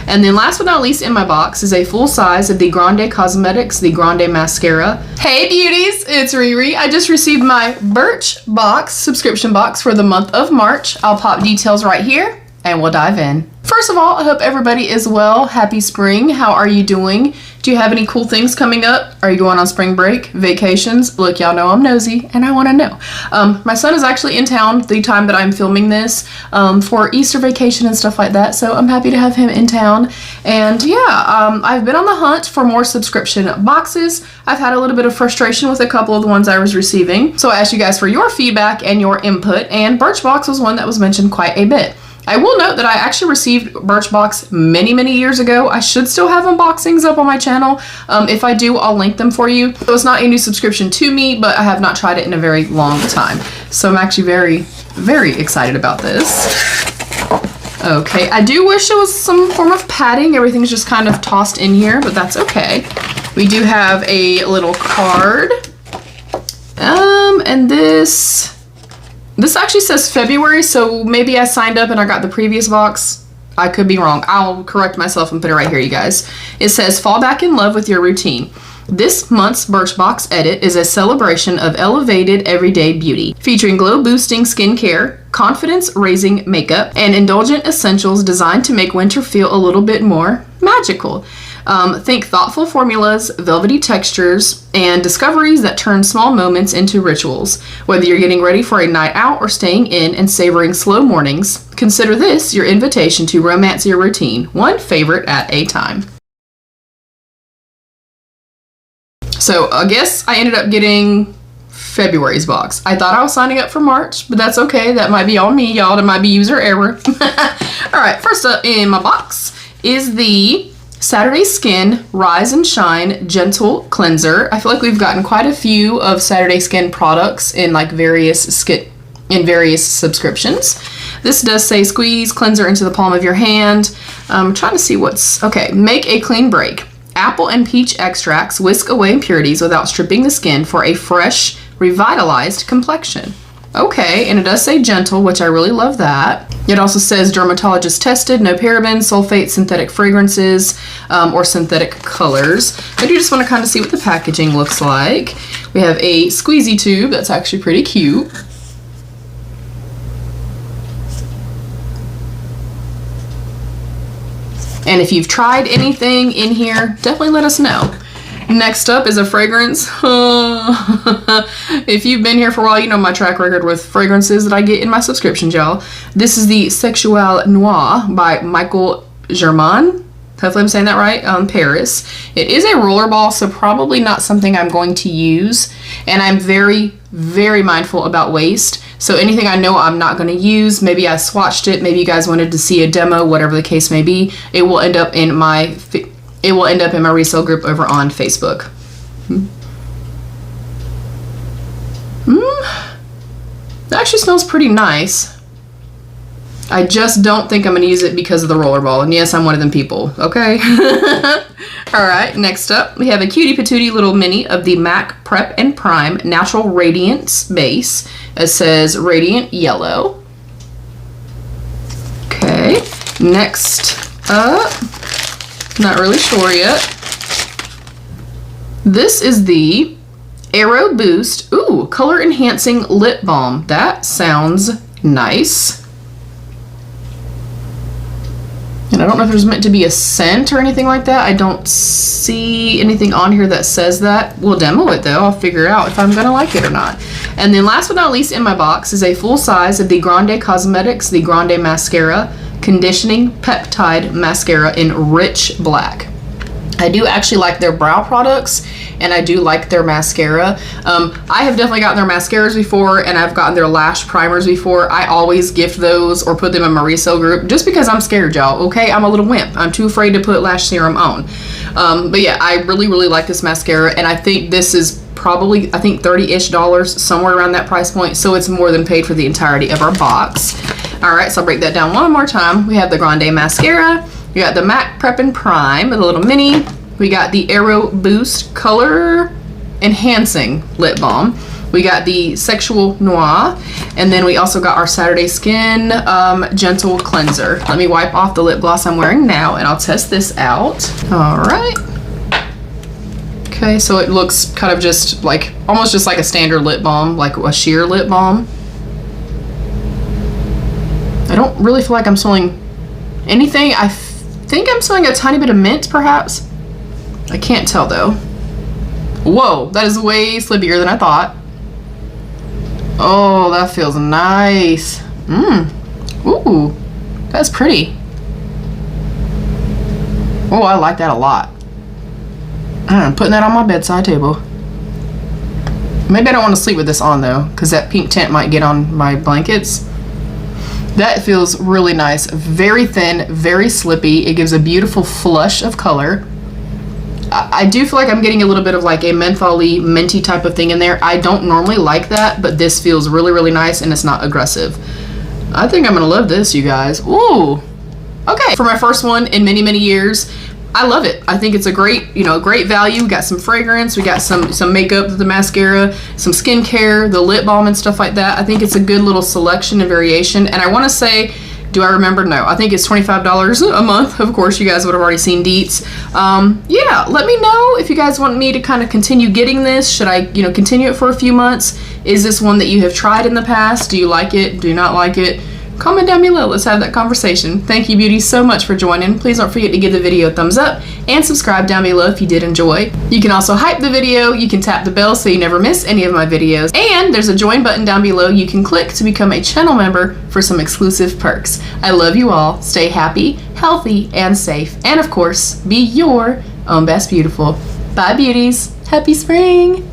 And then last but not least in my box is a full size of the Grande Cosmetics, the Grande Mascara. Hey beauties, it's Riri. I just received my Birchbox subscription box for the month of March. I'll pop details right here and we'll dive in. First of all, I hope everybody is well. Happy spring. How are you doing? Do you have any cool things coming up? Are you going on spring break, vacations? Look, y'all know I'm nosy and I want to know. My son is actually in town the time that I'm filming this for Easter vacation and stuff like that. So I'm happy to have him in town. And yeah, I've been on the hunt for more subscription boxes. I've had a little bit of frustration with a couple of the ones I was receiving. So I asked you guys for your feedback and your input, and Birchbox was one that was mentioned quite a bit. I will note that I actually received Birchbox many years ago. I should still have unboxings up on my channel. If I do, I'll link them for you. So it's not a new subscription to me, but I have not tried it in a very long time. So I'm actually very excited about this. Okay, I do wish there was some form of padding. Everything's just kind of tossed in here, but that's okay. We do have a little card. And this actually says February, so maybe I signed up and I got the previous box. I could be wrong. I'll correct myself and put it right here, you guys. It says, fall back in love with your routine. This month's Birchbox edit is a celebration of elevated everyday beauty, featuring glow-boosting skincare, confidence-raising makeup, and indulgent essentials designed to make winter feel a little bit more magical. Think thoughtful formulas, velvety textures, and discoveries that turn small moments into rituals. Whether you're getting ready for a night out or staying in and savoring slow mornings, consider this your invitation to romance your routine, one favorite at a time. So I guess I ended up getting February's box. I thought I was signing up for March, but that's okay. That might be all me, y'all. That might be user error. All right, first up in my box is the Saturday Skin Rise and Shine Gentle Cleanser. I feel like we've gotten quite a few of Saturday Skin products in like various subscriptions. This does say squeeze cleanser into the palm of your hand. I'm trying to see what's okay. Make a clean break. Apple and peach extracts whisk away impurities without stripping the skin for a fresh, revitalized complexion. Okay, and it does say gentle, which I really love that. It also says dermatologist tested, no parabens, sulfate, synthetic fragrances, or synthetic colors. I do just want to kind of see what the packaging looks like. We have a squeezy tube that's actually pretty cute. And if you've tried anything in here, definitely let us know. Next up is a fragrance. If you've been here for a while, you know my track record with fragrances that I get in my subscriptions, y'all. This is the Sexual Noir by Michael Germain. Hopefully I'm saying that right. Paris. It is a rollerball, so probably not something I'm going to use. And I'm very mindful about waste. So anything I know I'm not going to use, maybe I swatched it, maybe you guys wanted to see a demo, whatever the case may be, it will end up in my resale group over on Facebook. That actually smells pretty nice. I just don't think I'm going to use it because of the rollerball. And yes, I'm one of them people. Okay. Alright, next up, we have a cutie patootie little mini of the MAC Prep and Prime Natural Radiance Base. It says Radiant Yellow. Okay, next up, not really sure yet. This is the Aero Boost, color enhancing lip balm. That sounds nice. And I don't know if there's meant to be a scent or anything like that. I don't see anything on here that says that. We'll demo it though. I'll figure out if I'm gonna like it or not. And then last but not least in my box is a full size of the Grande Cosmetics, the Grande Mascara Conditioning Peptide Mascara in Rich Black. I do actually like their brow products, and I do like their mascara. I have definitely gotten their mascaras before, and I've gotten their lash primers before. I always gift those or put them in my resale group just because I'm scared, y'all, okay? I'm a little wimp. I'm too afraid to put lash serum on. But yeah, I really like this mascara, and I think this is probably, I think $30-ish, somewhere around that price point, so it's more than paid for the entirety of our box. All right, so I'll break that down one more time. We have the Grande Mascara. We got the MAC Prep and Prime, a little mini. We got the Aero Boost Color Enhancing Lip Balm. We got the Sexual Noir, and then we also got our Saturday Skin Gentle Cleanser. Let me wipe off the lip gloss I'm wearing now, and I'll test this out. All right. Okay, so it looks kind of just like, almost just like a standard lip balm, like a sheer lip balm. I don't really feel like I'm smelling anything. I think I'm smelling a tiny bit of mint, perhaps. I can't tell though. Whoa, that is way slippier than I thought. Oh, that feels nice. Ooh, that's pretty. Oh, I like that a lot. I'm putting that on my bedside table. Maybe I don't want to sleep with this on though, because that pink tint might get on my blankets. That feels really nice. Very thin, very slippy. It gives a beautiful flush of color. I do feel like I'm getting a little bit of like a mentholy, minty type of thing in there. I don't normally like that, but this feels really, really nice and it's not aggressive. I think I'm gonna love this, you guys. Ooh. Okay, for my first one in many, many years, I love it. I think it's a great, great value. We got some fragrance, we got some makeup, the mascara, some skincare, the lip balm and stuff like that. I think it's a good little selection and variation. And I wanna say, do I remember? No, I think it's $25 a month. Of course, you guys would have already seen deets. Yeah, let me know if you guys want me to kind of continue getting this. Should I, continue it for a few months? Is this one that you have tried in the past? Do you like it? Do you not like it? Comment down below. Let's have that conversation. Thank you, beauties, so much for joining. Please don't forget to give the video a thumbs up and subscribe down below if you did enjoy. You can also hype the video. You can tap the bell so you never miss any of my videos. And there's a join button down below you can click to become a channel member for some exclusive perks. I love you all. Stay happy, healthy, and safe. And of course, be your own best beautiful. Bye, beauties. Happy spring.